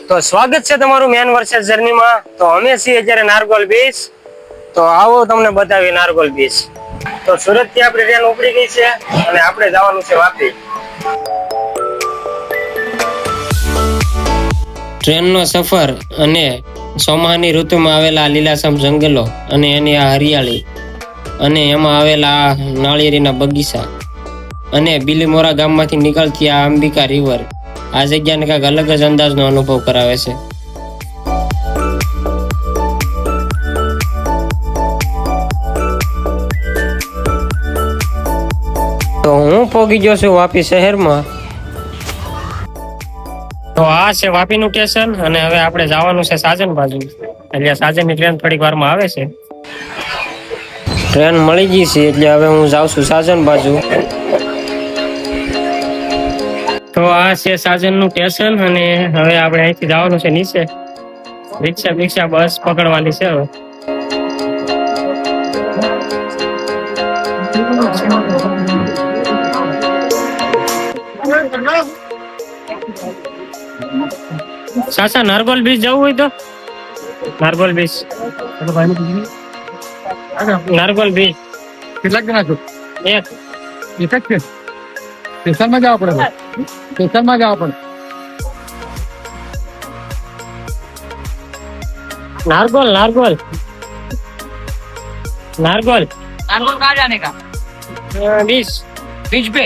તો સ્વાગત છે તમારું મેન વર્સેસ જર્નીમાં. તો અમે છીએ અત્યારે નારગોલ બીચ. તો આવો તમને બતાવી નારગોલ બીચ. તો સુરત થી આપણી ટ્રેન ઉપડી ગઈ છે અને આપણે જવાનું છે વાપી. ટ્રેનનો સફર અને ચોમાહાની ઋતુમાં આવેલા લીલાછમ જંગલો અને એની આ હરિયાળી અને એમાં આવેલા આ નાળિયેરીના બગીચા અને બિલીમોરા ગામમાંથી નીકળતી આ અંબિકા રિવર આ જગ્યાને કાંઈક અલગ જ અંદાજનો અનુભવ કરાવે છે. તો હું પહોંચી ગયો છું વાપી શહેરમાં. તો આ છે વાપીનું સ્ટેશન અને હવે આપણે જવાનું છે સાજન બાજુ. એટલે સાજનની ટ્રેન થોડીક વારમાં આવે છે. ટ્રેન મળી ગઈ છે એટલે હવે હું જાઉં છું સાજન બાજુ. તો આ છે સાજનનું સ્ટેશન અને હવે આપણે અહીંથી જવાનું છે નીચે. રિક્ષા બસ પકડવાની છે હવે. સાસા નારગોલ બીચ જવું હોય તો નારગોલ બીચ કેટલાક જણા છો? એક એક જ છે. સ્ટેશનમાં જવા પડે. સ્ટેશનમાં જવા પડે. नारगोल नारगोल नारगोल नारगोल कहाँ जाने का? बीच बीच पे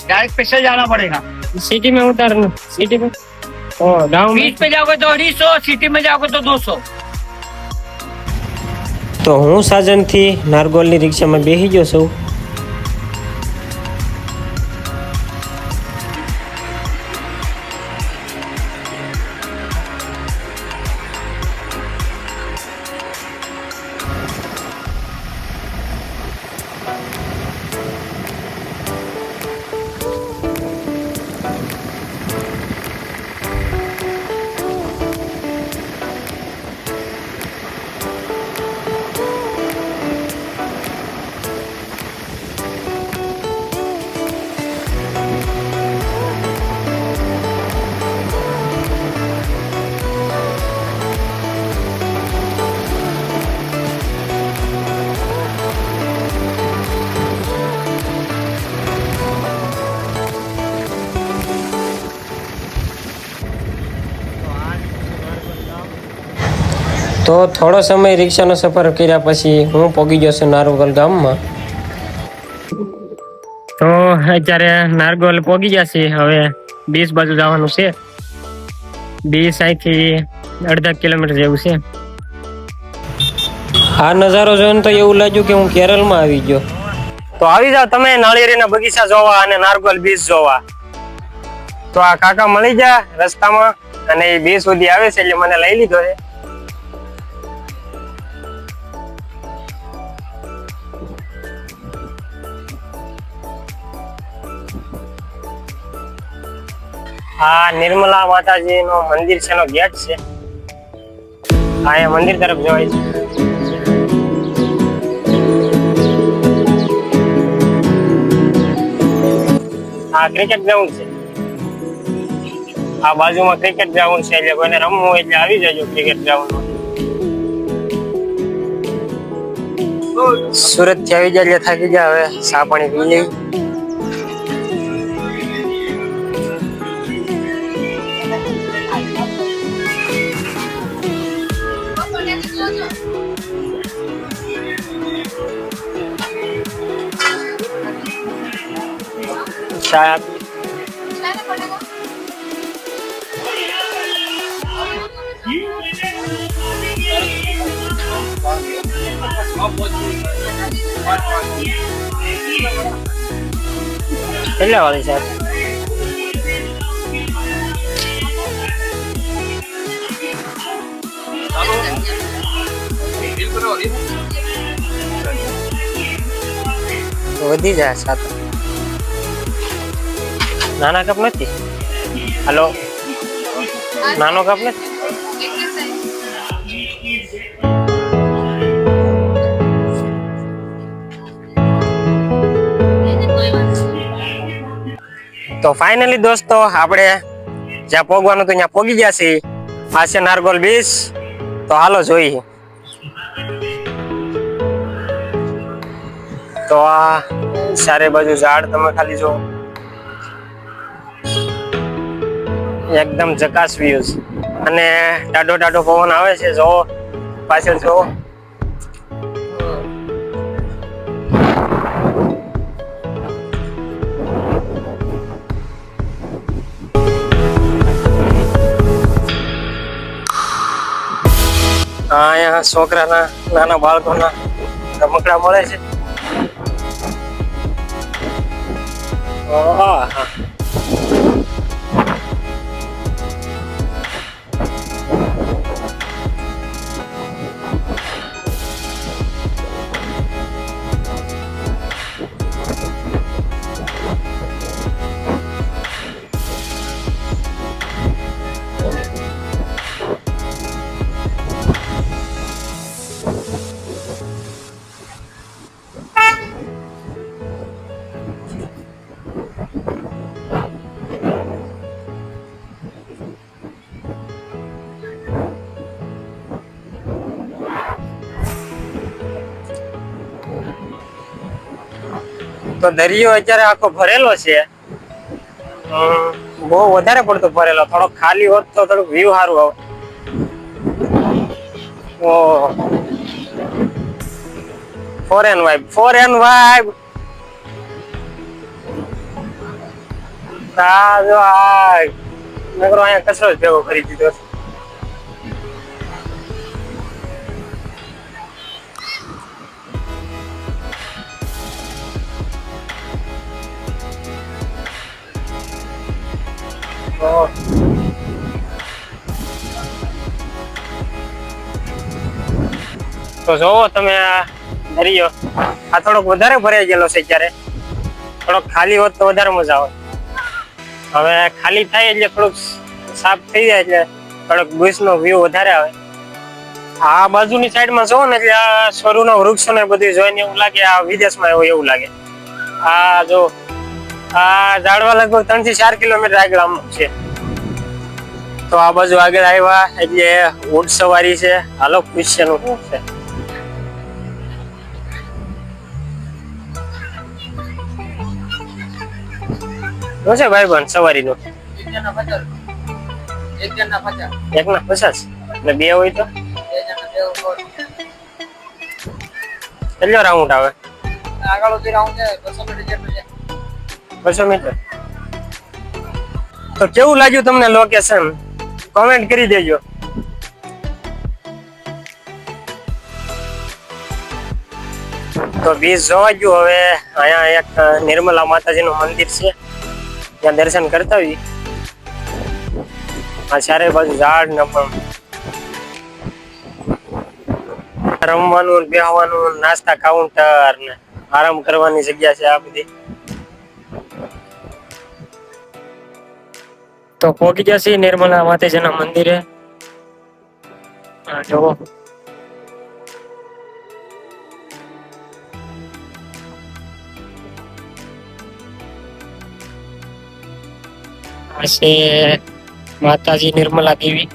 डायरेक्ट पैसे जाना पड़ेगा. सिटी में उतारना. सिटी में ओ गाँव में. बीच पे जाओगे तो 250, सिटी में जाओगे तो 200. તો હું સાજનથી નારગોલની રિક્ષામાં બેસી ગયો છું. તો થોડો સમય રિક્ષાનો સફર કર્યા પછી હું પહોંચી ગયો છું નારગોલ ગામમાં. તો અત્યારે નારગોલ પહોંચી ગયા છે. હવે બીચ બાજુ જવાનું છે. બીચ અહીંથી 1.5 કિલોમીટર જેવું છે. આ નજારો જોઈને તો એવું લાગ્યું કે હું કેરળમાં આવી ગયો. તો આવી જાવ તમે નાળિયેરીના બગીચા જોવા અને નારગોલ બીચ જોવા. તો આ કાકા મળી ગયા રસ્તામાં અને એ બીચ સુધી આવે છે એટલે મને લઈ લીધો છે. આ નિર્મલા માતાજી નો મંદિર છે, નો ગેટ છે. આ મંદિર તરફ જવાય છે. આ ક્રિકેટ ગ્રાઉન્ડ છે. આ બાજુમાં ક્રિકેટ ગ્રાઉન્ડ છે એટલે કોઈને રમવું હોય એટલે આવી જજો ક્રિકેટ ગ્રાઉન્ડમાં. સુરત થી આવી જાય એટલે થાકી ગયા. હવે ચા પાણી પી લઈ. ચા કેટલા વાળી સાહેબ? વધી જાય સાત. નાના કપ નથી? હલો, નાનો કપ નથી? તો ફાઇનલી દોસ્તો આપણે જ્યાં પહોંચવાનું હતું ત્યાં પહોંચી ગયા છીએ આ છે નારગોલ બીચ. તો હાલો જોઈએ. તો આ ચારે બાજુ ઝાડ તમે ખાલી જો, એકદમ જકાસ વ્યૂઝ. અને ટાઢો ટાઢો પવન આવે છે, જો પાછળ જો. અહીંયા છોકરાના નાના બાળકોના રમકડા મળે છે. આહા. તો દરિયો અત્યારે આખો ભરેલો છે. બહુ વધારે પડતો ભરેલો. થોડો ખાલી હોત તો થોડુંક વ્યૂ સારું આવે. Foreign vibe, foreign vibe. આ જો આ નગરો અહીંયા કચરો જ ભેગો કરી દીધો. તો જોવો તમે આ દરિયો, આ થોડોક વધારે ભરાઈ ગયેલો છે. અત્યારે થોડોક ખાલી હોત તો વધારે મજા આવે. હવે ખાલી થાય એટલે થોડુંક સાફ થઈ જાય એટલે થોડોક બીચ નો વ્યૂ વધારે આવે. આ બાજુની સાઈડમાં જોવો ને એટલે આ સરુના વૃક્ષો ને બધું જોઈને એવું લાગે આ વિદેશમાં હોય એવું લાગે. આ જો આ ઝાડવા લગભગ 3 થી 4 કિલોમીટર આગળ આમ છે. તો આ બાજુ આગળ આવ્યા એટલે ઊંટ સવારી છે. હાલો પૂછ્યાનું શું છે. શું છે ભાઈ બંધ સવારીનું? એકના 50 ને બે હોય તો કેટલો રાઉન્ડ આવે? 200 મીટર. તો કેવું લાગ્યું તમને લોકેશન? કોમેન્ટ કરી દેજો. તો બીચ જોવા ગયું. હવે અહીંયા એક નિર્મલા માતાજીનું મંદિર છે, ત્યાં દર્શન કરતા હોઈએ. આ ચારે બાજુ ઝાડ ને પણ રમવાનું, બેહવાનું, નાસ્તા કાઉન્ટર ને આરામ કરવાની જગ્યા છે આ બધી. તો પહોંચી ગયા છીએ નિર્મલા માતાજીના મંદિરે. જોવો આ છે માતાજી નિર્મલા દેવી.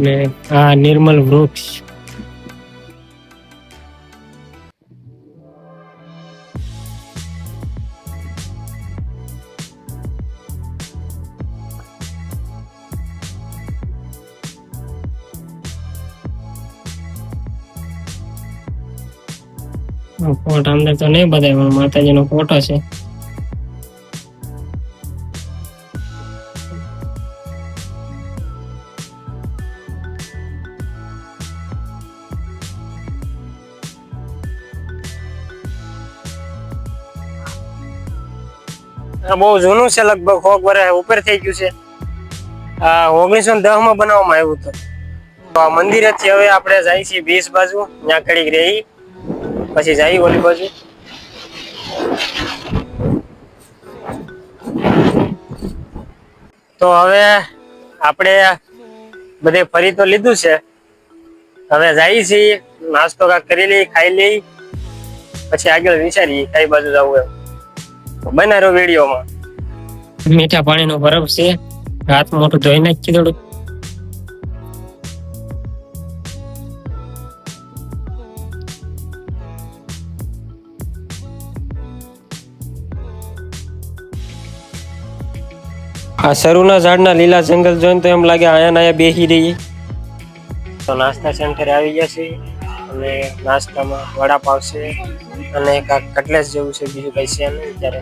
ને આ નિર્મલ વૃક્ષ. ફોટો અંદર તો નહીં બતાવ્યો પણ માતાજીનો ફોટો છે. બહુ જૂનું છે, લગભગ 100 વર્ષ ઉપર થઈ ગયું છે. આ 1910 માં બનાવવામાં આવ્યું હતું. તો આ મંદિરેથી હવે આપણે જાય છીએ બીચ બાજુ, ત્યાં કડીક રહી પછી જઈએ ઓલી બાજુ. તો હવે આપણે બધે ફરી તો લીધું છે, હવે જઈએ છીએ નાસ્તો કાંક કરી લઈ, ખાઈ લઈ, પછી આગળ વિચારીએ કઈ બાજુ જવું એમ. બનારો વિડીયોમાં. મીઠા પાણીનો બરફ છે, હાથ મોટું ધોઈ નાખી થોડું. આ સરુના ઝાડના લીલા જંગલ જોઈને તો એમ લાગે આયા બેસી રહીએ. તો નાસ્તા સેન્ટરે આવી ગયા છે અને નાસ્તામાં વડાપાવ છે અને કાંઈક કટલેસ જેવું છે, બીજું કઈ છે નહીં અત્યારે.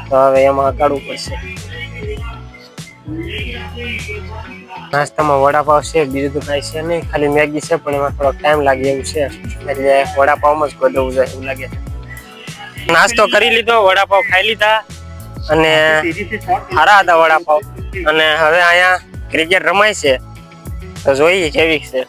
તો હવે એમાં કાઢવું પડશે. નાસ્તામાં વડાપાવ છે, બીજું તો કઈ છે નહીં, ખાલી મેગી છે પણ એમાં થોડોક ટાઈમ લાગે એવું છે, એટલે વડાપાવમાં જ ગોઠવવું જોઈએ એવું લાગે છે. નાસ્તો કરી લીધો, વડાપાવ ખાઈ લીધા અને સારા હતા વડાપાવ. અને હવે અહીંયા ક્રિકેટ રમાય છે તો જોઈએ કેવી છે.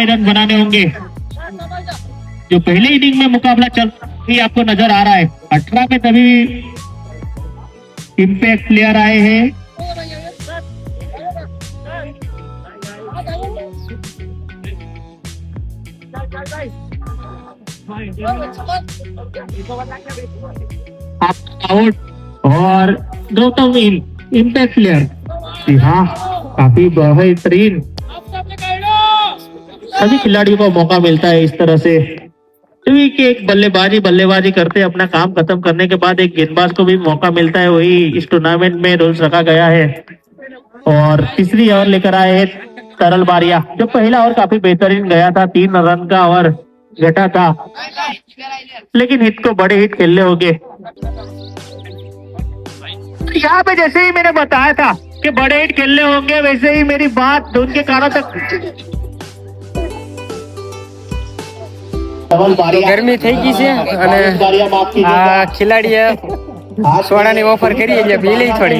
रन बनाने होंगे। जो पहले इनिंग में मुकाबला चल रही आपको नजर आ रहा है, 18 में तभी इम्पैक्ट प्लेयर आए हैं। आउट और गौतम इम्पैक्ट प्लेयर। जी हाँ, काफी बेहतरीन। सभी खिलाड़ियों को मौका मिलता है इस तरह से कि एक बल्लेबाजी करते अपना काम खत्म करने के बाद एक गेंदबाज को भी मौका मिलता है। वही इस टूर्नामेंट में रूल्स रखा गया है। और तीसरी ओवर लेकर आए हैं तरल बारिया, जो पहला ओवर काफी बेहतरीन गया था, 3 रन का ओवर घटा था, लेकिन हिट को बड़े हिट खेलने होंगे। यहाँ पे जैसे ही मैंने बताया था कि बड़े हिट खेलने होंगे, वैसे ही मेरी बात धुन के कानों तक ગરમી થઈ ગઈ છે અને આ ખેલાડીએ સોડાની ઓફર કરી એટલે પી લઈ થોડી.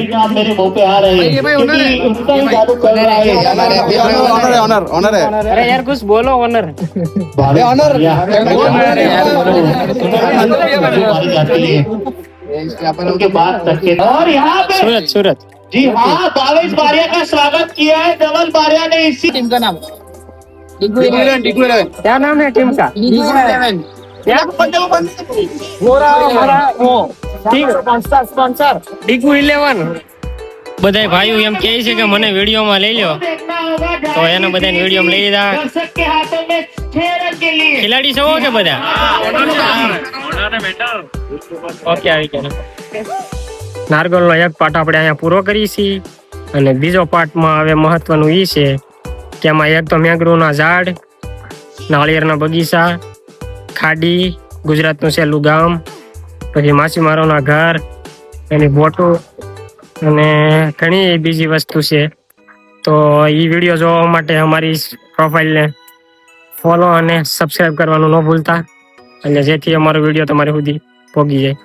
અરે યાર કુછ બોલો ઓનર. સુરત સુરત. जी हाँ, भावेश बारिया का स्वागत किया है धवल बारिया ने। इसी टीम का नाम क्या नाम है टीम का? ડીગુ 11. બધાય ભાઈઓ એમ કહે છે કે મને વિડીયોમાં લઈ લો, તો એને બધાને વિડીયોમાં લઈ લીધા. दर्शक के हाथों में 6 रन के लिए ખેલાડી છો કે બધા? ઓકે, આવી ગયા. નારગોલનો એક પાર્ટ આપણે અહીંયા પૂરો કરી છીએ અને બીજો પાર્ટમાં હવે મહત્વનું એ છે કે એમાં એક તો મેંગ્રુવના ઝાડ, નાળિયેરના બગીચા, ખાડી, ગુજરાતનું સહેલું ગામ, પછી માછીમારોના ઘર, એની બોટો અને ઘણી બીજી વસ્તુ છે. તો એ વિડીયો જોવા માટે અમારી પ્રોફાઇલને ફોલો અને સબસ્ક્રાઈબ કરવાનું ન ભૂલતા, એટલે જેથી અમારો વિડીયો તમારી સુધી પહોંચી જાય.